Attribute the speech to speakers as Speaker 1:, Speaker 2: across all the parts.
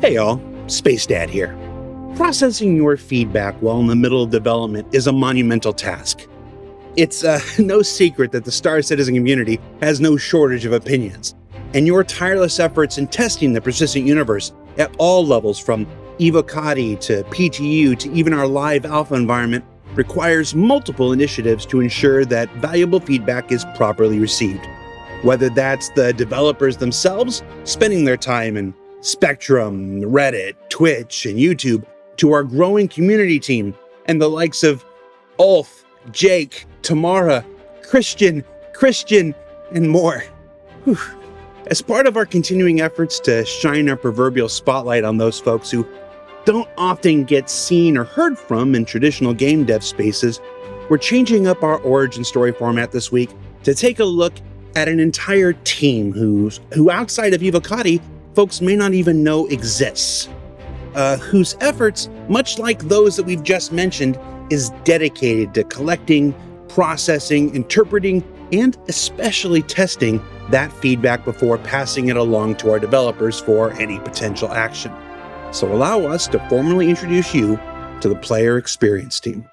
Speaker 1: Hey y'all, Space Dad here. Processing your feedback while in the middle of development is a monumental task. It's no secret that the Star Citizen community has no shortage of opinions, and your tireless efforts in testing the persistent universe at all levels from Evocati to PTU to even our live alpha environment requires multiple initiatives to ensure that valuable feedback is properly received. Whether that's the developers themselves spending their time in Spectrum, Reddit, Twitch, and YouTube, to our growing community team and the likes of Ulf, Jake, Tamara, Christian, and more. Whew. As part of our continuing efforts to shine our proverbial spotlight on those folks who don't often get seen or heard from in traditional game dev spaces, we're changing up our origin story format this week to take a look at an entire team who outside of Evocati, folks may not even know exists. Whose efforts, much like those that we've just mentioned, is dedicated to collecting, processing, interpreting, and especially testing that feedback before passing it along to our developers for any potential action. So allow us to formally introduce you to the player experience team.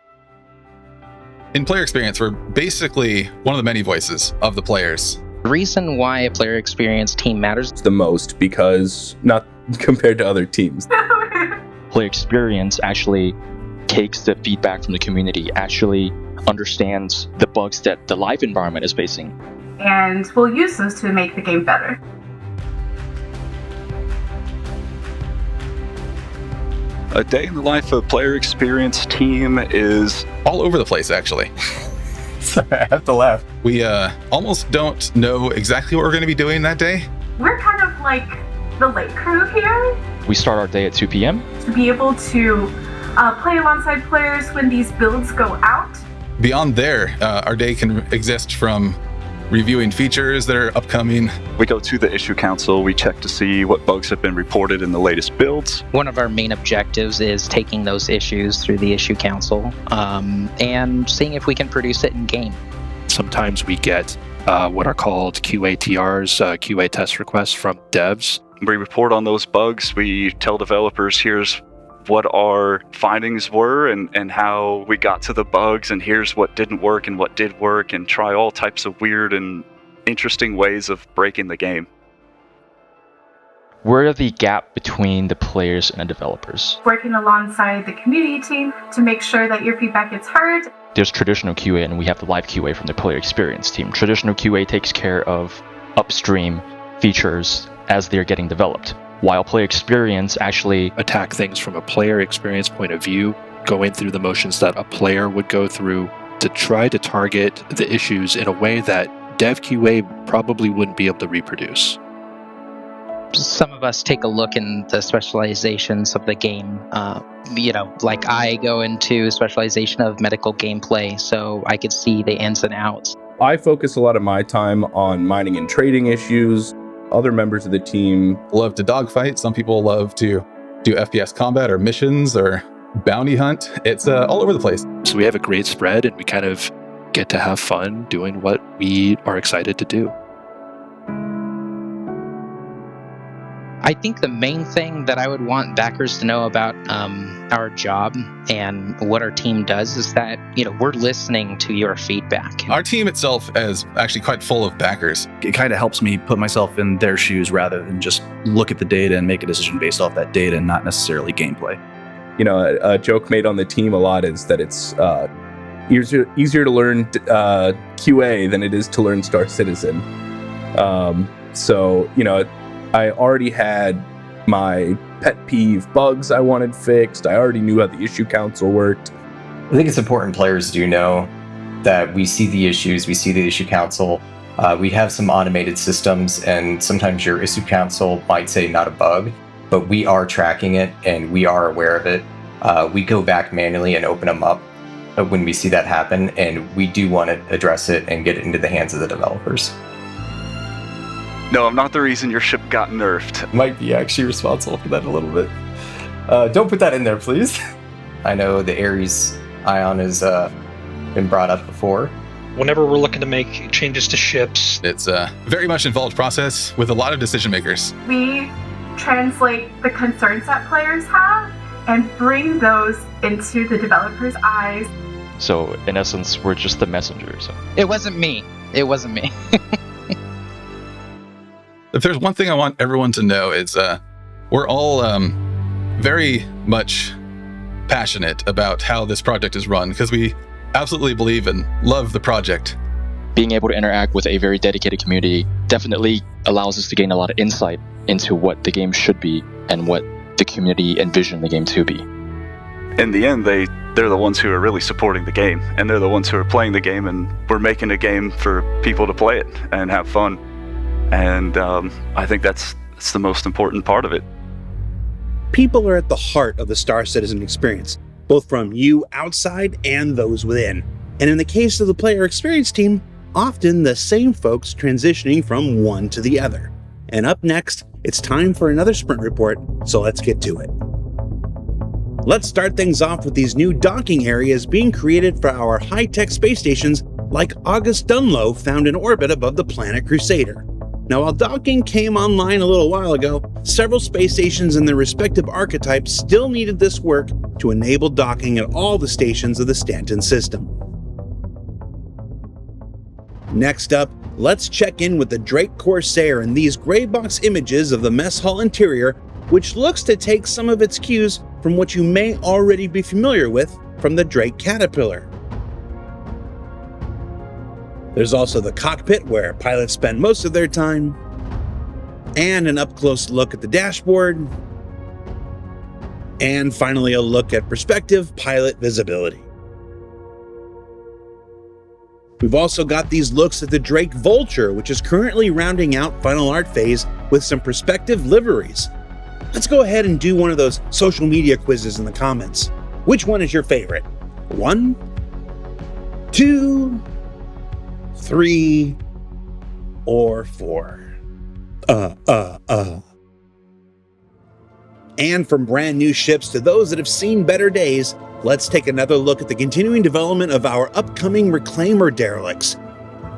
Speaker 2: In player experience, we're basically one of the many voices of the players.
Speaker 3: The reason why a player experience team matters
Speaker 4: the most, because not compared to other teams.
Speaker 5: Player experience actually takes the feedback from the community, actually understands the bugs that the live environment is facing.
Speaker 6: And we'll use those to make the game better.
Speaker 7: A day in the life of player experience team is
Speaker 2: all over the place, actually.
Speaker 4: Sorry, I have to laugh.
Speaker 2: We almost don't know exactly what we're going to be doing that day.
Speaker 6: We're kind of like the late crew here.
Speaker 5: We start our day at 2 p.m.
Speaker 6: To be able to play alongside players when these builds go out.
Speaker 2: Beyond there, our day can exist from reviewing features that are upcoming.
Speaker 7: We go to the issue council, we check to see what bugs have been reported in the latest builds.
Speaker 3: One of our main objectives is taking those issues through the issue council and seeing if we can produce it in game.
Speaker 8: Sometimes we get what are called QATRs, QA test requests from devs.
Speaker 7: We report on those bugs, we tell developers here's what our findings were and how we got to the bugs, and here's what didn't work and what did work, and try all types of weird and interesting ways of breaking the game.
Speaker 5: We're the gap between the players and the developers.
Speaker 6: Working alongside the community team to make sure that your feedback gets heard.
Speaker 5: There's traditional QA and we have the live QA from the player experience team. Traditional QA takes care of upstream features as they're getting developed, while player experience actually
Speaker 8: attack things from a player experience point of view, going through the motions that a player would go through to try to target the issues in a way that dev QA probably wouldn't be able to reproduce.
Speaker 3: Some of us take a look in the specializations of the game. Like I go into specialization of medical gameplay, so I could see the ins and outs.
Speaker 4: I focus a lot of my time on mining and trading issues. Other members of the team
Speaker 2: love to dogfight. Some people love to do FPS combat or missions or bounty hunt. It's all over the place.
Speaker 8: So we have a great spread and we kind of get to have fun doing what we are excited to do.
Speaker 3: I think the main thing that I would want backers to know about our job and what our team does is that, we're listening to your feedback.
Speaker 2: Our team itself is actually quite full of backers.
Speaker 9: It kind of helps me put myself in their shoes rather than just look at the data and make a decision based off that data and not necessarily gameplay.
Speaker 4: A joke made on the team a lot is that it's easier to learn QA than it is to learn Star Citizen. I already had my pet peeve bugs I wanted fixed. I already knew how the issue council worked.
Speaker 10: I think it's important players do know that we see the issues, we see the issue council. We have some automated systems, and sometimes your issue council might say not a bug, but we are tracking it and we are aware of it. We go back manually and open them up when we see that happen, and we do want to address it and get it into the hands of the developers.
Speaker 7: No, I'm not the reason your ship got nerfed.
Speaker 10: Might be actually responsible for that a little bit. Don't put that in there, please. I know the Ares ion has been brought up before.
Speaker 11: Whenever we're looking to make changes to ships,
Speaker 2: it's a very much involved process with a lot of decision makers.
Speaker 6: We translate the concerns that players have and bring those into the developers' eyes.
Speaker 5: So in essence, we're just the messenger. So
Speaker 3: It wasn't me. It wasn't me.
Speaker 2: If there's one thing I want everyone to know is we're all very much passionate about how this project is run because we absolutely believe and love the project.
Speaker 5: being able to interact with a very dedicated community definitely allows us to gain a lot of insight into what the game should be and what the community envisioned the game to be.
Speaker 7: In the end, they're the ones who are really supporting the game, and they're the ones who are playing the game, and we're making a game for people to play it and have fun. And I think that's the most important part of it.
Speaker 1: People are at the heart of the Star Citizen experience, both from you outside and those within. And in the case of the player experience team, often the same folks transitioning from one to the other. And up next, it's time for another sprint report, so let's get to it. Let's start things off with these new docking areas being created for our high-tech space stations like August Dunlow found in orbit above the planet Crusader. Now, while docking came online a little while ago, several space stations and their respective archetypes still needed this work to enable docking at all the stations of the Stanton system. Next up, let's check in with the Drake Corsair and these gray box images of the mess hall interior, which looks to take some of its cues from what you may already be familiar with from the Drake Caterpillar. There's also the cockpit where pilots spend most of their time, and an up-close look at the dashboard, and finally a look at perspective pilot visibility. We've also got these looks at the Drake Vulture, which is currently rounding out final art phase with some perspective liveries. Let's go ahead and do one of those social media quizzes in the comments. Which one is your favorite? 1, 2, 3, or 4? And from brand new ships to those that have seen better days, let's take another look at the continuing development of our upcoming Reclaimer derelicts.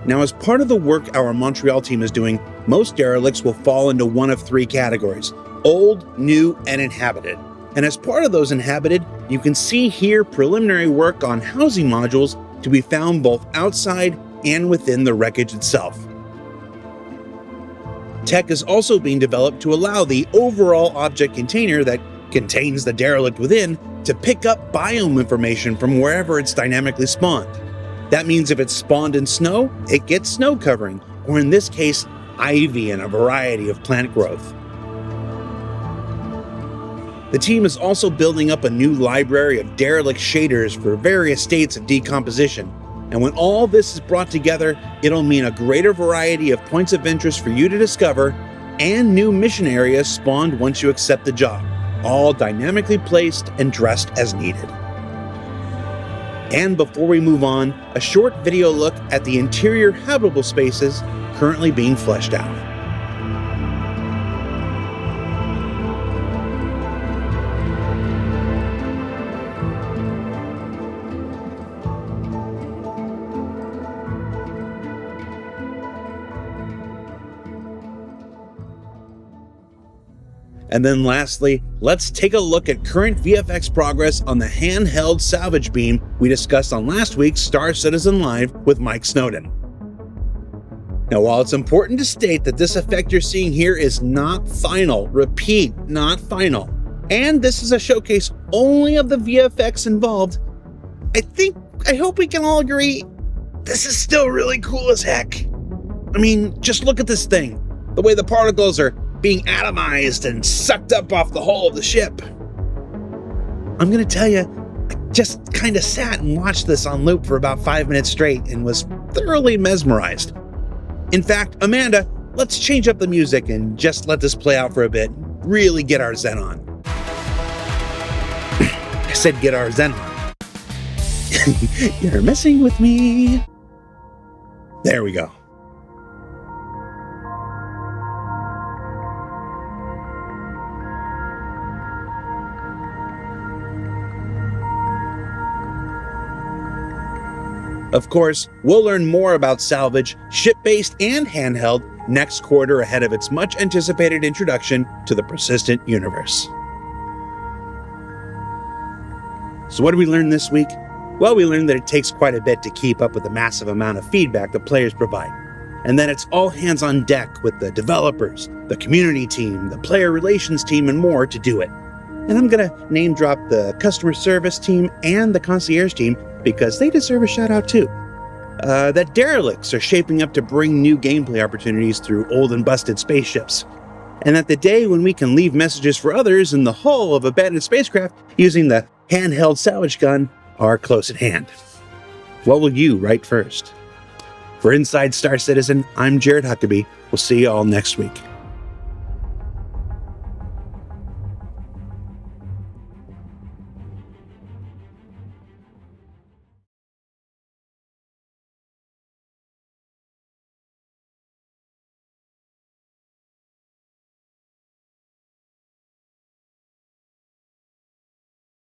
Speaker 1: Now, as part of the work our Montreal team is doing, most derelicts will fall into one of 3 categories: old, new, and inhabited. And as part of those inhabited, you can see here preliminary work on housing modules to be found both outside and within the wreckage itself. Tech is also being developed to allow the overall object container that contains the derelict within to pick up biome information from wherever it's dynamically spawned. That means if it's spawned in snow, it gets snow covering, or in this case, ivy and a variety of plant growth. The team is also building up a new library of derelict shaders for various states of decomposition, and when all this is brought together, it'll mean a greater variety of points of interest for you to discover and new mission areas spawned once you accept the job, all dynamically placed and dressed as needed. And before we move on, a short video look at the interior habitable spaces currently being fleshed out. And then lastly, let's take a look at current VFX progress on the handheld salvage beam we discussed on last week's Star Citizen Live with Mike Snowden. Now, while it's important to state that this effect you're seeing here is not final, repeat, not final, and this is a showcase only of the VFX involved, I hope we can all agree, this is still really cool as heck. I mean, just look at this thing, the way the particles are being atomized and sucked up off the hull of the ship. I'm gonna tell you, I just kind of sat and watched this on loop for about 5 minutes straight and was thoroughly mesmerized. In fact, Amanda, let's change up the music and just let this play out for a bit, really get our zen on. I said get our zen on. You're messing with me. There we go. Of course, we'll learn more about salvage, ship-based and handheld, next quarter ahead of its much anticipated introduction to the persistent universe. So what did we learn this week? Well, we learned that it takes quite a bit to keep up with the massive amount of feedback that players provide, and that it's all hands on deck with the developers, the community team, the player relations team, and more to do it. And I'm going to name drop the customer service team and the concierge team because they deserve a shout out too. That derelicts are shaping up to bring new gameplay opportunities through old and busted spaceships. And that the day when we can leave messages for others in the hull of abandoned spacecraft using the handheld salvage gun are close at hand. What will you write first? For Inside Star Citizen, I'm Jared Huckabee. We'll see you all next week.